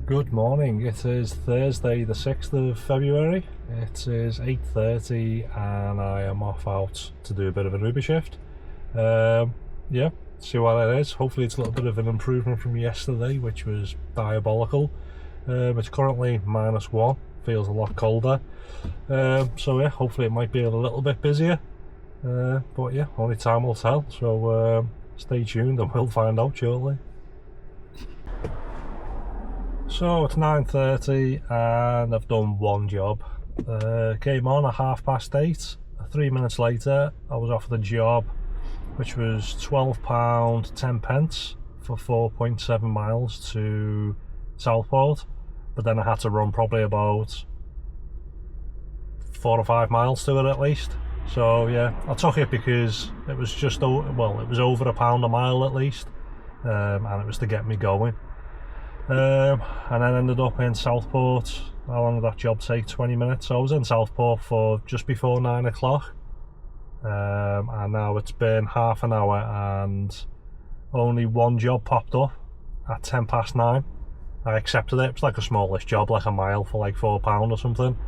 Good morning, it is Thursday the 6th of February, it is 8:30 and I am off out to do a bit of an Uber shift. Yeah, see what it is. Hopefully it's a little bit of an improvement from yesterday, which was diabolical. It's currently -1, feels a lot colder, so yeah, hopefully it might be a little bit busier, but yeah, only time will tell, so stay tuned and we'll find out shortly. So it's 9:30 and I've done one job. Came on at 8:30. 3 minutes later I was offered a job which was £12.10 for 4.7 miles to Southport, but then I had to run probably about 4 or 5 miles to it at least. So yeah, I took it because it was just, well, it was over £1 a mile at least, and it was to get me going. And then ended up in Southport. How long did that job take? 20 minutes. So I was in Southport for just before 9 o'clock, and now it's been half an hour and only one job popped up at 9:10. I accepted it. It was like a smallish job, like a mile for like £4 or something,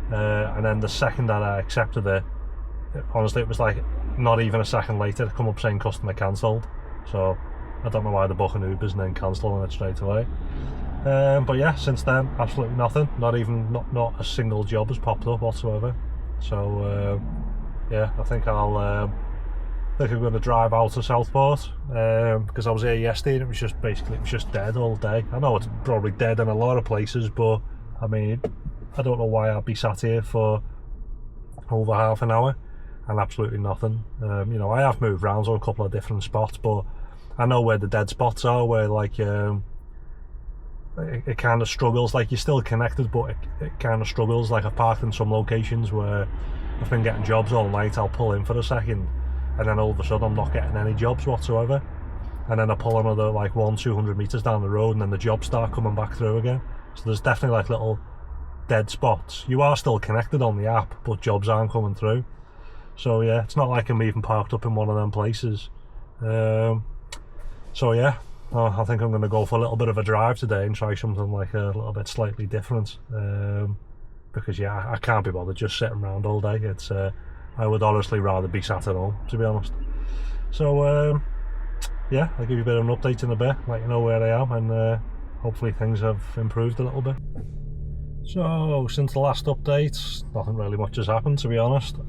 and then the second that I accepted it, honestly it was like not even a second later to come up saying customer cancelled. So I don't know why they're booking Ubers and then cancelling it straight away. But yeah, since then, absolutely nothing. Not a single job has popped up whatsoever. So yeah, I think I'm going to drive out to Southport, because I was here yesterday and it was just dead all day. I know it's probably dead in a lot of places, but I mean, I don't know why I'd be sat here for over half an hour and absolutely nothing. You know, I have moved around to a couple of different spots, but I know where the dead spots are, where like it kind of struggles, like you're still connected but it kind of struggles. Like I've parked in some locations where I've been getting jobs all night, I'll pull in for a second and then all of a sudden I'm not getting any jobs whatsoever, and then I pull another like 100-200 metres down the road and then the jobs start coming back through again. So there's definitely like little dead spots. You are still connected on the app but jobs aren't coming through. So yeah, it's not like I'm even parked up in one of them places. So yeah, I think I'm going to go for a little bit of a drive today and try something like a little bit slightly different, because yeah, I can't be bothered just sitting around all day. It's I would honestly rather be sat at home, to be honest. So yeah, I'll give you a bit of an update in a bit, let you know where I am, and hopefully things have improved a little bit. So since the last update, nothing really much has happened, to be honest.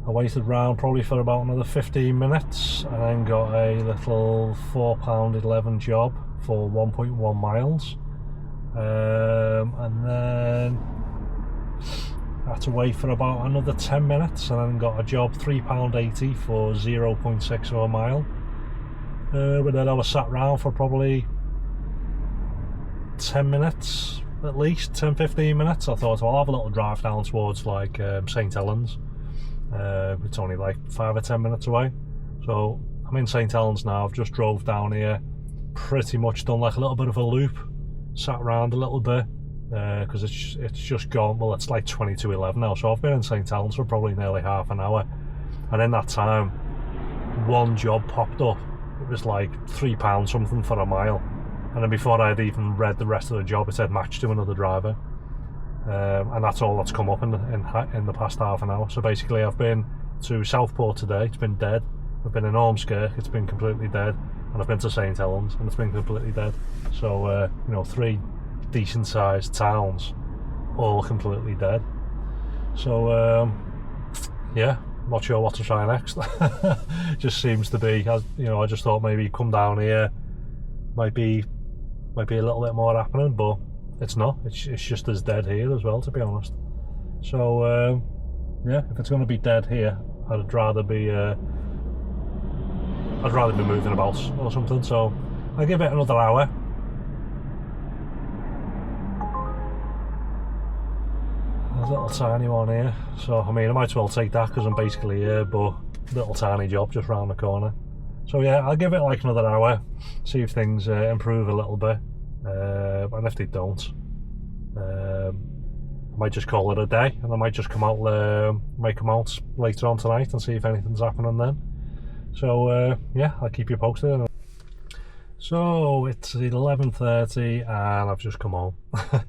I waited around probably for about another 15 minutes and then got a little £4.11 job for 1.1 miles, and then I had to wait for about another 10 minutes and then got a job £3.80 for 0.60 a mile, but then I was sat around for probably 10 minutes at least, 10-15 minutes. I thought, well, I'll have a little drive down towards like St Helens. It's only like 5 or 10 minutes away, so I'm in St Helens now. I've just drove down here, pretty much done like a little bit of a loop, sat around a little bit, because it's just gone, well, it's like 22:11 now, so I've been in St Helens for probably nearly half an hour, and in that time one job popped up. It was like £3 something for a mile, and then before I'd even read the rest of the job it said matched to another driver. And that's all that's come up in the past half an hour. So basically I've been to Southport today, it's been dead. I've been in Ormskirk, it's been completely dead, and I've been to St Helens and it's been completely dead. So you know, 3 decent sized towns all completely dead. So yeah, not sure what to try next. Just seems to be, you know, I just thought maybe come down here might be a little bit more happening, but it's not. It's just as dead here as well, to be honest. So yeah, if it's going to be dead here, I'd rather be moving about or something. So I'll give it another hour. There's a little tiny one here, so I mean I might as well take that because I'm basically here, but little tiny job just round the corner. So yeah, I'll give it like another hour, see if things improve a little bit. And if they don't, I might just call it a day, and I might just come out later on tonight and see if anything's happening then. So yeah, I'll keep you posted. So it's 11:30 and I've just come home. I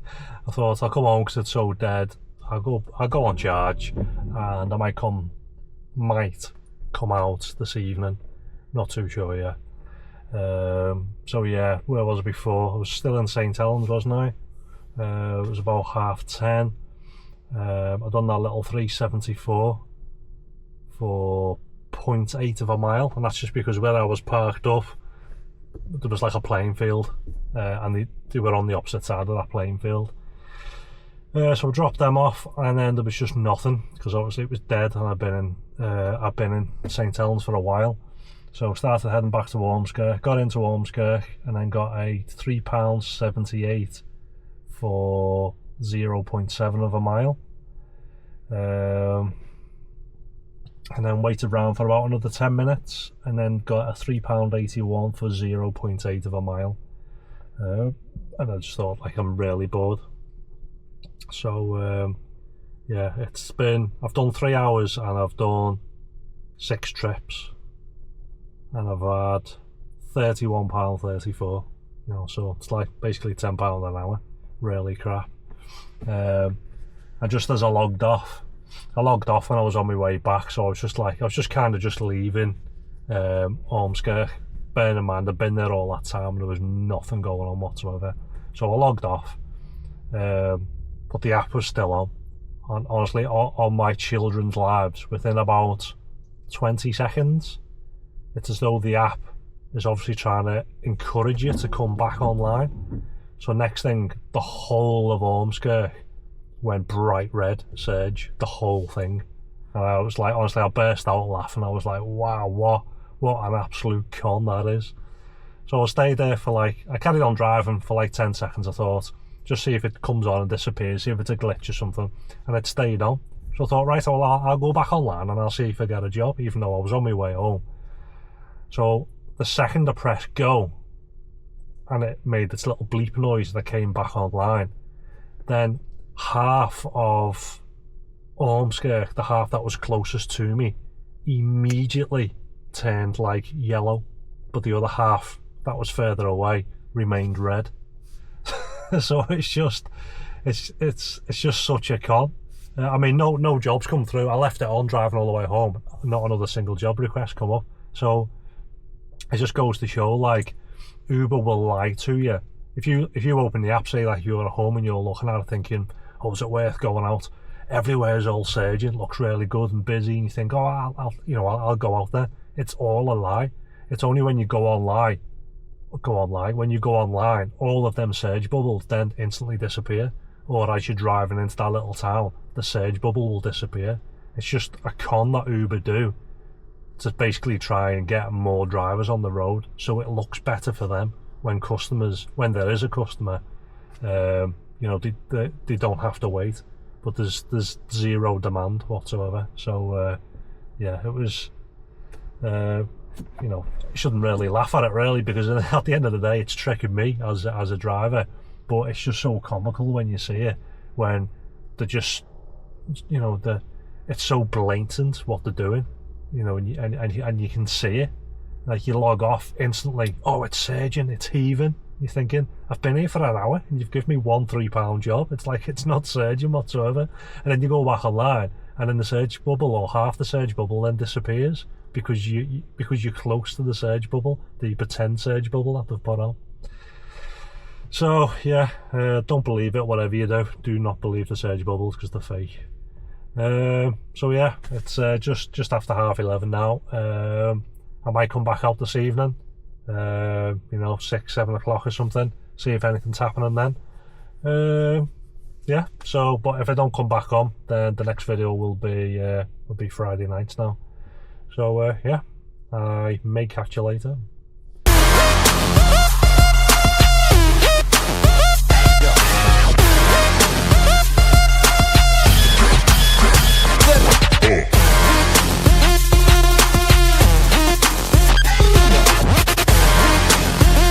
thought I'll come home because it's so dead. I'll go on charge, and I might come out this evening. Not too sure yet. So yeah, where was I before? I was still in St Helens, wasn't I? It was about 10:30. I'd done that little 374 for 0.8 of a mile, and that's just because where I was parked up, there was like a playing field, and they were on the opposite side of that playing field. So I dropped them off, and then there was just nothing because obviously it was dead, and I've been in St Helens for a while. So I started heading back to Ormskirk, got into Ormskirk, and then got a £3.78 for 0.7 of a mile. And then waited around for about another 10 minutes, and then got a £3.81 for 0.8 of a mile. And I just thought, like, I'm really bored. So yeah, I've done 3 hours and I've done 6 trips, and I've had £31.34, so it's like basically £10 an hour. Really crap. And just as I logged off when I was on my way back, so I was just kind of just leaving Ormskirk. Bearing in mind I'd been there all that time and there was nothing going on whatsoever. So I logged off, but the app was still on. And honestly, on my children's lives, within about 20 seconds, it's as though the app is obviously trying to encourage you to come back online. So next thing, the whole of Ormskirk went bright red, surge, the whole thing. And I was like, honestly, I burst out laughing. I was like, wow, what an absolute con that is. So I stayed there I carried on driving for like 10 seconds, I thought, just see if it comes on and disappears, see if it's a glitch or something. And it stayed on. So I thought, right, I'll go back online and I'll see if I get a job, even though I was on my way home. So the second I pressed go, and it made this little bleep noise that came back online, then half of Ormskirk, the half that was closest to me, immediately turned like yellow, but the other half that was further away remained red. So it's just such a con. I mean, no jobs come through. I left it on driving all the way home. Not another single job request come up. So it just goes to show, like, Uber will lie to you. If you open the app, say like you're at home and you're looking at it thinking, oh, is it worth going out? Everywhere's all surging, looks really good and busy, and you think, oh, I'll go out there. It's all a lie. It's only when you go online, all of them surge bubbles then instantly disappear. Or as you're driving into that little town, the surge bubble will disappear. It's just a con that Uber do to basically try and get more drivers on the road, so it looks better for them when there is a customer, they don't have to wait, but there's zero demand whatsoever. So yeah, it was, you shouldn't really laugh at it really, because at the end of the day it's tricking me as a driver, but it's just so comical when you see it, when they're just, it's so blatant what they're doing, and you can see it. Like, you log off instantly, oh, it's surging, it's heaving. You're thinking, I've been here for an hour and you've given me one £3 job. It's like, it's not surging whatsoever. And then you go back online, and then the surge bubble, or half the surge bubble, then disappears because you're close to the surge bubble, the pretend surge bubble that they've put on. So yeah, don't believe it. Whatever you do not believe the surge bubbles, because they're fake. So yeah, it's just after 11:30 now. I might come back out this evening, 6-7 o'clock or something, see if anything's happening then. Yeah, so, but if I don't come back on, then the next video will be Friday nights now. So yeah, I may catch you later.